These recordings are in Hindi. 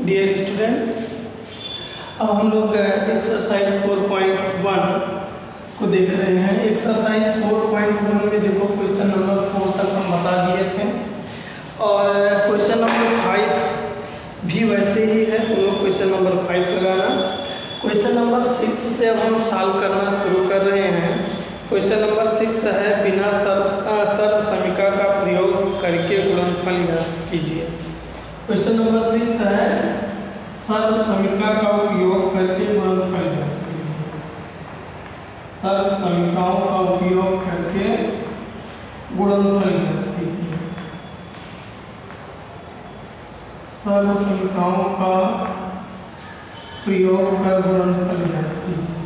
डियर स्टूडेंट्स, अब हम लोग एक्सरसाइज 4.1 को देख रहे हैं। एक्सरसाइज 4.1 में देखो क्वेश्चन नंबर 4 तक हम बता दिए थे और क्वेश्चन नंबर 5 भी वैसे ही है। तुम लोग क्वेश्चन नंबर 5 लगाना। क्वेश्चन नंबर 6 से अब हम सॉल्व करना शुरू कर रहे हैं। क्वेश्चन नंबर 6 है बिना सर्व समीका का प्रयोग करके गुणनफल ज्ञात कीजिए। क्वेश्चन नंबर 6 है सर्व समीका का उपयोग करके गुणनफल ज्ञात कीजिए। सर्व समीकाओं का उपयोग करके गुणनफल ज्ञात कीजिए। सर्व समीकाओं का प्रयोग कर गुणनफल ज्ञात कीजिए।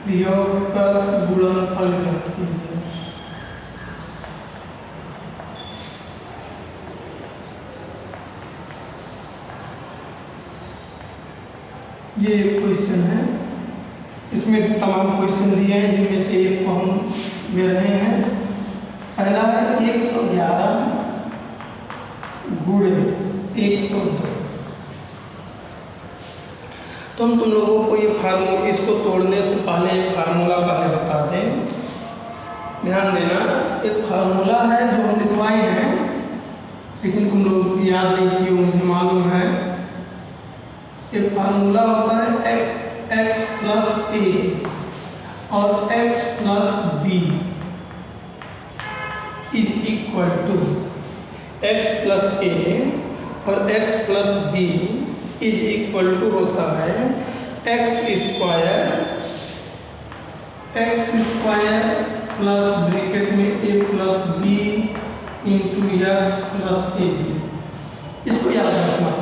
प्रयोग कर गुणनफल ज्ञात कीजिए। ये एक क्वेश्चन है, इसमें तमाम क्वेश्चन दिए हैं जिनमें से एक को हम ले रहे हैं। पहला है 111 गुणे 102। तो हम तुम लोगों को ये फार्मूला, इसको तोड़ने से पहले एक फार्मूला पहले बता दें। ध्यान देना, एक फार्मूला है जो हम लिखवाए हैं लेकिन तुम लोग याद नहीं किए, मुझे मालूम है। एक फार्मूला होता है x प्लस ए और x plus B is equal to x plus A और x plus B is equal to होता है x स्क्वायर प्लस ब्रैकेट में a plus B into X plus A B. इसको याद रखना।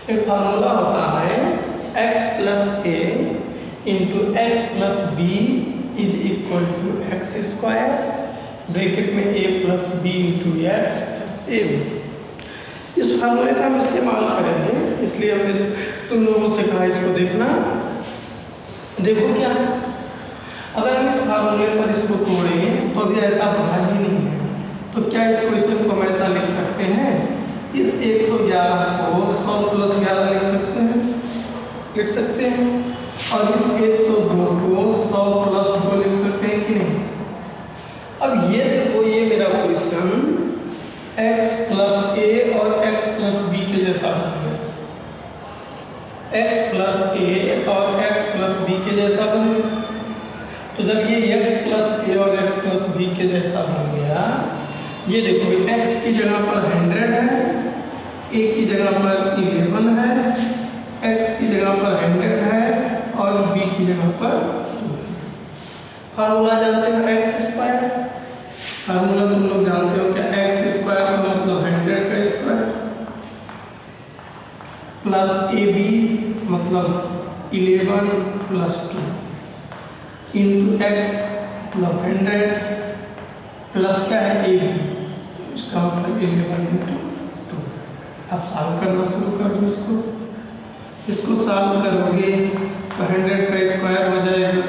एक फार्मूला होता है x plus A into X plus B is equal to X square bracket में a plus B into X plus A B. इस फार्मूले का हम इस्तेमाल करेंगे, इसलिए हमने तुम लोगों से कहा इसको देखना। देखो क्या है, अगर हम इस फार्मूले पर इसको तोड़ेंगे तो अभी ऐसा बना ही नहीं है, तो क्या इस क्वेश्चन को हम ऐसा लिख सकते हैं, इस 111 को 100 प्लस 11 लिख सकते हैं और इस 102 को 100 प्लस 2 लिख सकते हैं कि नहीं। अब ये देखो, ये मेरा क्वेश्चन x प्लस ए और x प्लस बी के जैसा बन गया। x प्लस ए और x प्लस बी के जैसा बन गया। तो जब ये x प्लस ए और x प्लस बी के जैसा बन गया, ये देखो x की जगह पर 100 है, a की जगह पर 11 है, x की जगह पर 100 है और b की जगह पर 2 है। फार्मूला जानते हो x स्क्वायर। फार्मूला तुम लोग जानते हो क्या, x स्क्वायर का मतलब 100 का स्क्वायर प्लस ab मतलब 11 प्लस 2 इंटू x मतलब 100 प्लस क्या है ab, इसका मतलब 11 इंटू 2। अब सॉल्व करना शुरू कर दो। इसको सॉल्व करोगे तो 100 का स्क्वायर हो जाएगा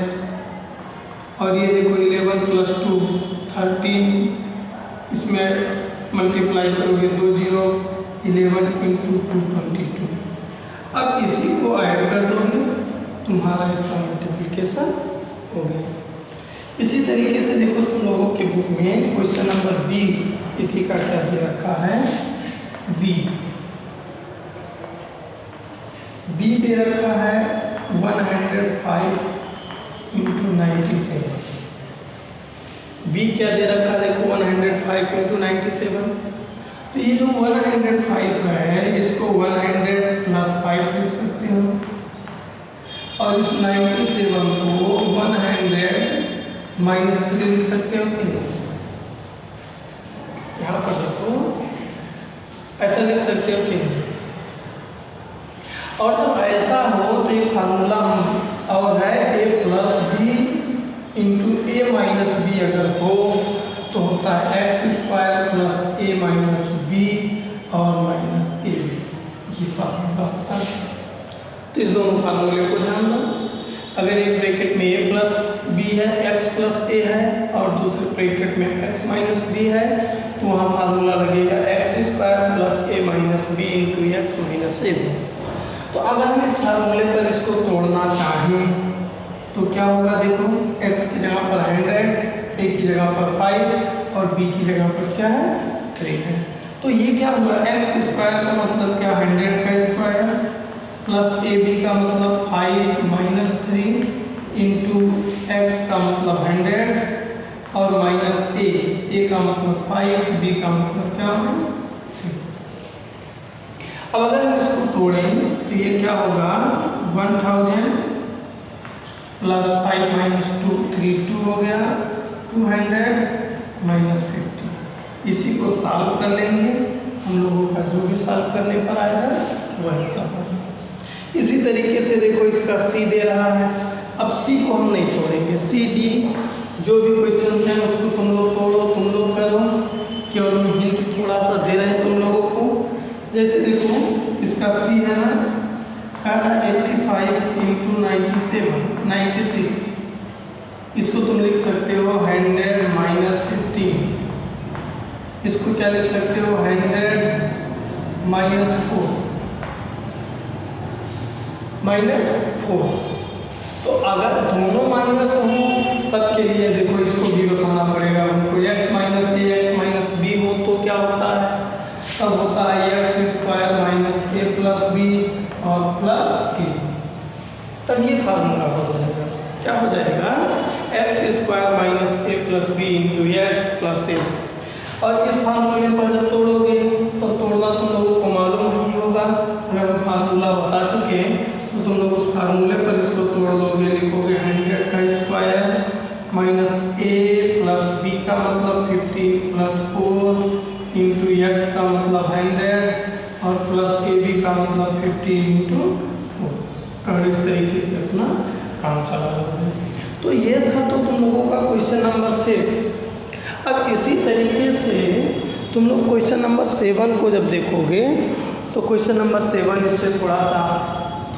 और ये देखो 11 प्लस 2 13, इसमें मल्टीप्लाई करोगे 2 0 11 इंटू 2 22। अब इसी को ऐड कर दोगे, तुम्हारा इसका मल्टीप्लिकेशन हो गया। इसी तरीके से देखो तुम लोगों के बुक में क्वेश्चन नंबर बी, इसी का क्या दे रखा है, बी दे रखा है 105 इंटू 97। बी क्या दे रखा है, देखो 105 इंटू 97। तो ये जो 105 है इसको 100 प्लस 5 लिख सकते हो और इस 97 को 100 माइनस 3 लिख सकते हो कि नहीं। यहाँ पर देखो ऐसा लिख सकते हो कि नहीं। और जब ऐसा हो तो एक फार्मूला हम और है a plus B into A minus B अगर हो तो होता है X square plus A minus B और माइनस ए बी। ये फार्मूला होता है। तो इस दोनों फार्मूले को ध्यान दो। अगर एक ब्रैकेट में a प्लस बी है, x प्लस ए है और दूसरे ब्रैकेट में x माइनस बी है, तो वहाँ फार्मूला लगेगा X square plus A minus B into X minus A B. तो अगर हम इस फार्मूले पर इसको तोड़ना चाहें तो क्या होगा, देखो x की जगह पर 100, a की जगह पर 5 और b की जगह पर क्या है 3 है। तो ये क्या हुआ, एक्स स्क्वायर का मतलब क्या 100 का स्क्वायर प्लस ए बी का मतलब 5 माइनस 3 इंटू एक्स का मतलब 100 और माइनस ए का मतलब 5, बी का मतलब क्या होगा 3। अब अगर हम इसको तोड़ें तो ये क्या होगा 1000 प्लस 5 माइनस 2 3 2 हो गया 200 माइनस 50। इसी को सॉल्व कर लेंगे, हम लोगों का जो भी सॉल्व करने पर आएगा वही सॉल्व होगा। इसी तरीके से देखो इसका सी दे रहा है, अब सी को हम नहीं तोड़ेंगे, सी डी जो भी क्वेश्चन हैं उसको तुम लोग तोड़ो, तुम लोग करो, केवल हम हिंट थोड़ा सा दे रहे हैं तुम लोगों को। जैसे देखो इसका सी है ना, 85 इंटू 96, इसको तुम लिख सकते हो 100 माइनस 15, इसको क्या लिख सकते हो 100 माइनस 4। तो अगर दोनों माइनस हो तब के लिए देखो इसको भी बताना पड़ेगा हमको, x minus A X minus B हो तो क्या होता है, तब होता है X square minus A plus B और प्लस ए, तब ये फार्मूला हो जाएगा, क्या हो जाएगा X square minus A plus B into X plus A. और इस फार्मूले पर जब तोड़ोगे तो तोड़ना तुम लोगों को मालूम ही होगा, अगर हम फार्मूला बता चुके तो तुम लोग उस फार्मूले पर इसको तोड़ दोगे, लिखोगे 100 का square minus A plus B का मतलब 15 प्लस 4 इंटू एक्स का मतलब 100 और प्लस ए बी का मतलब 50 इंटू 4, और इस तरीके से अपना काम चला रहे। तो ये था तो तुम लोगों का क्वेश्चन नंबर 6। अब इसी तरीके से तुम लोग क्वेश्चन नंबर 7 को जब देखोगे तो क्वेश्चन नंबर 7 इससे थोड़ा सा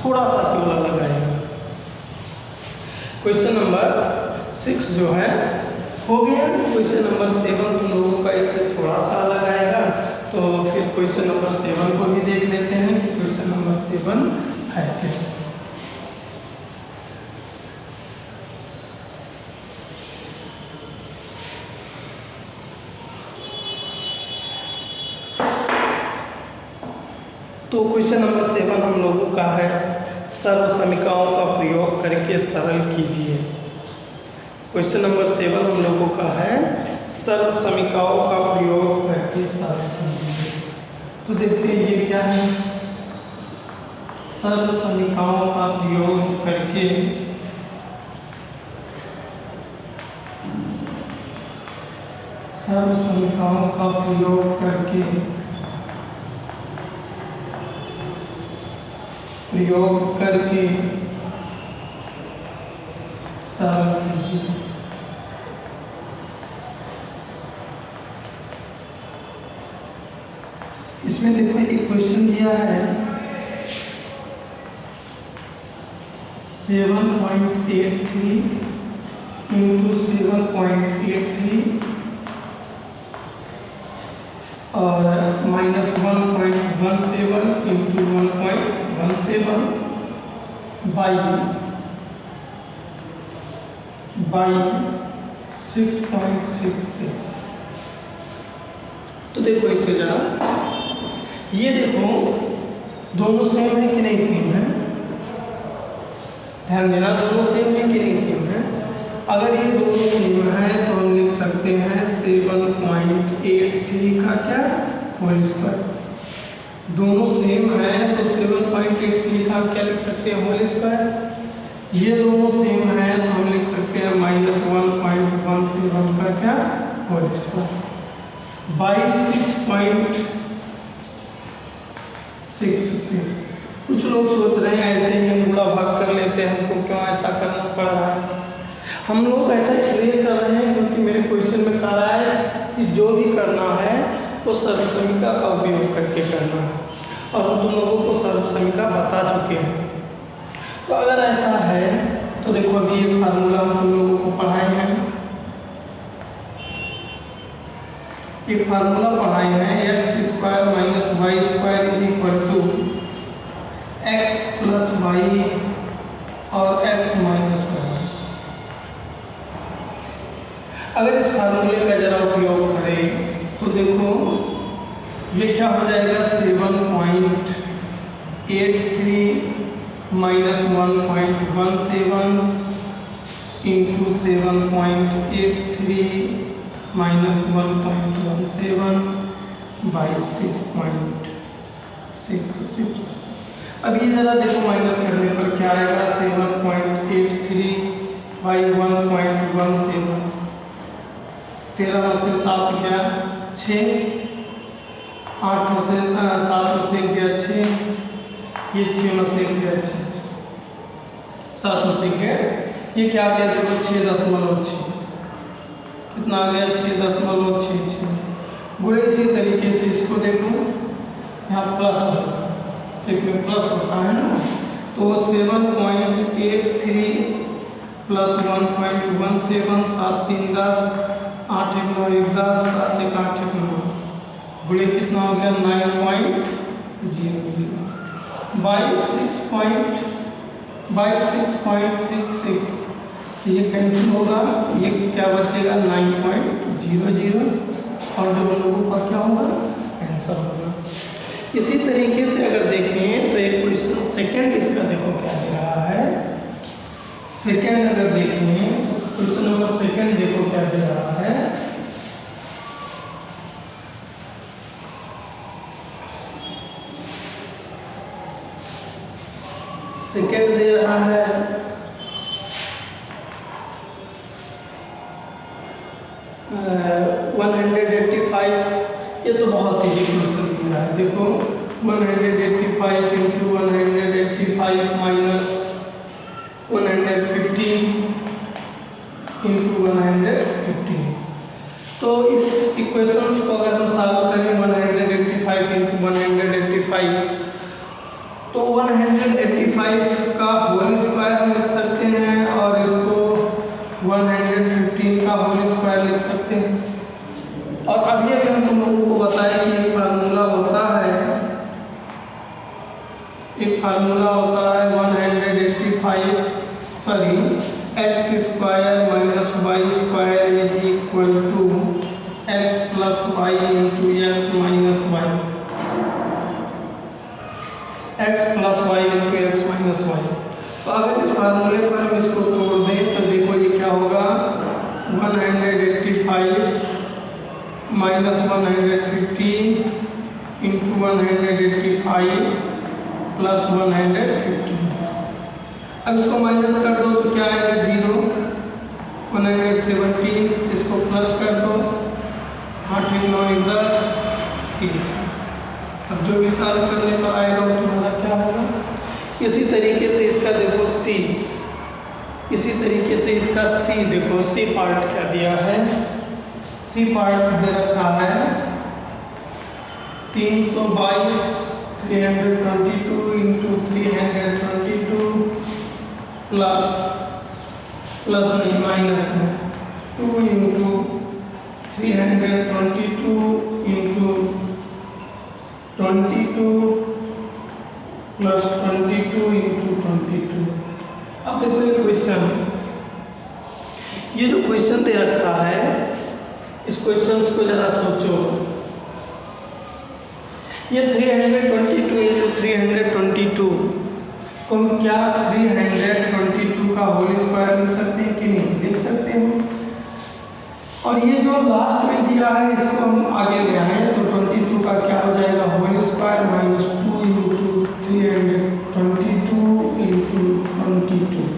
क्यों अलग आएगा। क्वेश्चन नंबर 6 जो है हो गया, क्वेश्चन नंबर 7 तुम लोगों का इससे थोड़ा सा अलग आएगा। तो फिर क्वेश्चन नंबर 7 को भी देख लेते हैं कि क्वेश्चन नंबर 7 है क्या। तो क्वेश्चन नंबर 7 हम लोगों का है, सर्व समीकरणों का प्रयोग करके सरल कीजिए। क्वेश्चन नंबर 7 हम लोगों का है, सर्व समीकरणों का प्रयोग करके सरल कीजिए। तो देखते हैं ये क्या है, सर्व समीकरणों का प्रयोग करके सर्व समीकरणों का प्रयोग करके सरल कीजिए। इसमें देखो एक क्वेश्चन दिया है 7.83 इंटू 7.83 और -1.17 इंटू 1.17 बाई 6.66। तो देखो इससे जरा, ये देखो दोनों सेम है कि नहीं सेम है, ध्यान देना, दोनों सेम है कि नहीं सेम है। अगर ये दोनों सेम है तो हम लिख सकते हैं 7.83 का क्या होल स्क्वायर। दोनों सेम है तो 7.83 का क्या लिख सकते हैं होल स्क्वायर। ये दोनों सेम है तो हम लिख सकते हैं -1.17 का क्या होल स्क्वायर बाई 6.66। कुछ लोग सोच रहे हैं ऐसे ही हम गुणा भाग कर लेते हैं, हमको क्यों ऐसा करना पड़ रहा है। हम लोग ऐसा इसलिए कर रहे हैं क्योंकि मेरे क्वेश्चन में कह रहा है कि जो भी करना है वो सर्वसमीका का उपयोग करके करना है, और हम तुम लोगों को सर्वसमीका बता चुके हैं। तो अगर ऐसा है तो देखो अभी ये फार्मूला हम तुम लोगों को पढ़ाए हैं, एक फार्मूला पढ़ाए हैं, X square minus Y square is equal to X plus Y और एक्स माइनस वाई। अगर इस फार्मूले का जरा उपयोग करें तो देखो ये क्या हो जाएगा, 7.83 माइनस 1.17 इंटू 7.83 माइनस 1.17 बाई 6.66। अब ये ज़रा देखो माइनस करने पर क्या आएगा, 7.83 बाई 1.17, 13 में से 7 गया 6, 8 में से 7 में से गया 6, ये 6 में से गया 6, 7 में से गया, ये क्या आ गया देखो 6.6, कितना आ गया 6.66 गुणे। इसी तरीके से इसको देखो यहाँ प्लस होता है, एक में प्लस होता है ना, तो 7.83 प्लस 1.17, 7 3 10, 8 1 9 1 10, 7 1 8 1 9 गुणे कितना हो गया 9.00 बाई 6.66, ये कैंसिल होगा, ये क्या बचेगा 9.00 और दोनों लोगों का क्या होगा आंसर होगा। इसी तरीके से अगर देखें तो एक क्वेश्चन सेकंड इसका देखो क्या दे रहा है, सेकंड अगर देखें तो क्वेश्चन नंबर सेकंड देखो क्या दे रहा है, सेकंड दे रहा है 185। ये तो बहुत ईजी क्वेश्चन दिया है, देखो 185 इंटू 185 माइनस 115 इंटू 115। तो इस इक्वेशंस को अगर हम सॉल्व करें 185 इंटू 185, तो 185 का होल स्क्वायर हम लिख सकते हैं और इसको 115 का होल स्क्वायर लिख सकते हैं। और अभी अगर हम तुम लोगों को बताएं कि एक फार्मूला होता है 185 X square minus Y square is equal to X plus Y into X minus Y, X plus Y into X minus Y. तो अगर इस फार्मूले पर हम इसको तोड़ दें तो देखो ये क्या होगा, 185 माइनस 115 इंटू 185 प्लस 115। अब इसको माइनस कर दो तो क्या आएगा 0, 117, इसको प्लस कर दो 8 1 9 1 10 3। अब जो भी सॉल्व करने पर आएगा वो तुम्हारा क्या होगा। इसी तरीके से इसका देखो सी, इसी तरीके से इसका सी देखो, सी पार्ट क्या दिया है, सी पार्ट दे रखा है 322 322 इंटू 322 प्लस नहीं माइनस में 2 इंटू 322 इंटू 22 प्लस 22 इंटू 22। अब देखो ये क्वेश्चन, ये जो क्वेश्चन दे रखा है इस क्वेश्चन को जरा सोचो, ये 322 इंटू 322 तो हम क्या 322 का होल स्क्वायर लिख सकते हैं कि नहीं लिख सकते हैं। और ये जो लास्ट में दिया है इसको हम आगे ले आए तो 22 का क्या हो जाएगा whole square minus 2 into 322 into 22।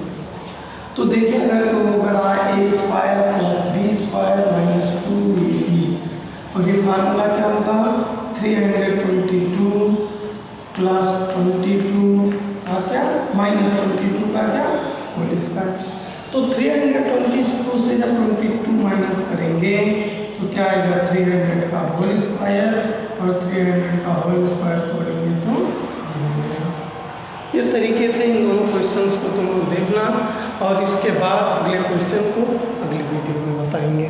तो देखिए अगर A square plus B square minus 2ab, और ये फार्मूला क्या होगा 322 प्लस 22 का क्या माइनस 22 का क्या होल स्क्वायर। तो 322 से जब 22 माइनस करेंगे तो क्या आएगा 300 का होल स्क्वायर और 300 का होल स्क्वायर तोड़ेंगे तो इस तरीके से इन दोनों क्वेश्चंस को तुम लोग देखना और इसके बाद अगले क्वेश्चन को अगले वीडियो में बताएंगे।